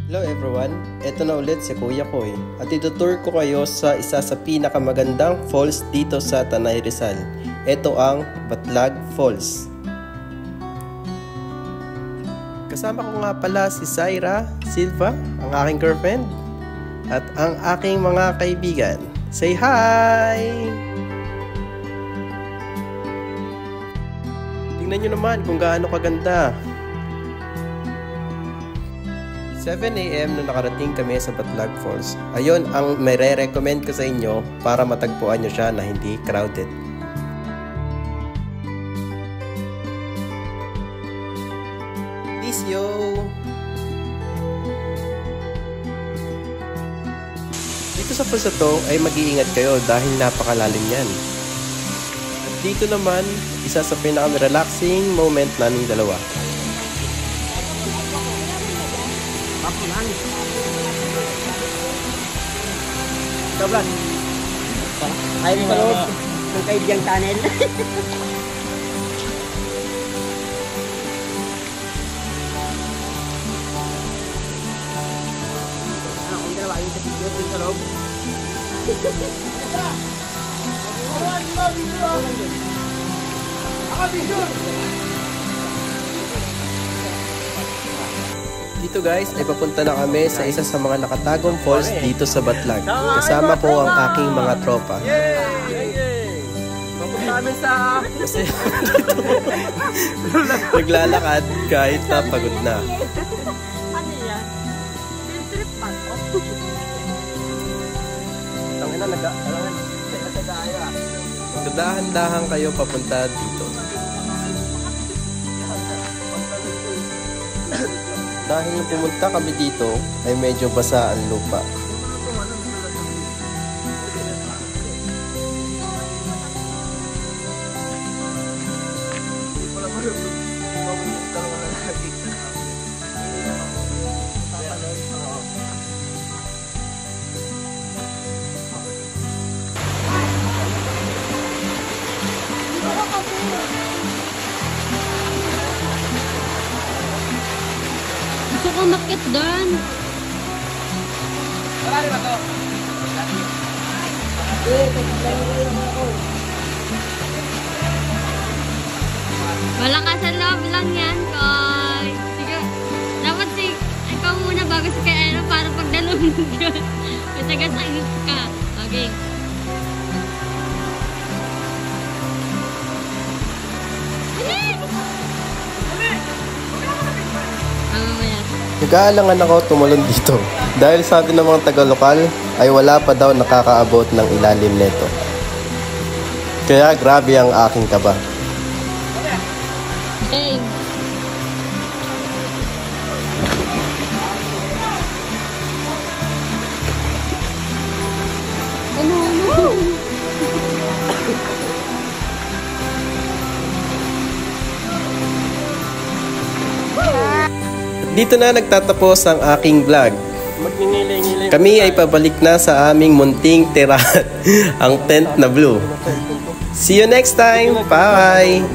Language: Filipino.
Hello everyone, eto na ulit si Kuya Koy at itutour ko kayo sa isa sa pinakamagandang falls dito sa Tanay Rizal. Ito ang Batlag Falls. Kasama ko nga pala si Zaira Silva, ang aking girlfriend, at ang aking mga kaibigan. Say hi! Tingnan nyo naman kung gaano kaganda. 7 AM nung nakarating kami sa Batlag Falls. Ayun ang may re-recommend ko sa inyo para matagpuan nyo siya na hindi crowded. Peace yo! Dito sa falls na to ay mag-iingat kayo dahil napakalalim yan. At dito naman, isa sa pinaka-relaxing moment naming dalawa. Sobrang ayaw sa loob ng kaibigang tunnel. Kung dalawa yung sa video din sa loob. Dito guys ay papunta na kami sa isa sa mga nakatagong falls dito sa Batlag. Kasama ko ang aking mga tropa. Papunta kami sa... Kasi naglalakad kahit napagod na. Ano yan? Trip pa to? Tangina, nagdadahan-dahan kayo papunta dito. Dahil nung pumunta kami dito ay medyo basa ang lupa. Gusto ko umakyat doon. Marami ba to? Wala ka sa loob lang yan, Koy. Sige, dapat ikaw muna bago si Kaero para pag dalawin ka. Matagasagos ka. Okay. Nag-aalangan ako tumalon dito dahil sabi ng mga taga-lokal ay wala pa daw nakakaabot ng ilalim nito. Kaya grabe ang aking kaba. Okay. Dito na nagtatapos ang aking vlog. Kami ay pabalik na sa aming munting tirahan, ang tent na blue. See you next time! Bye!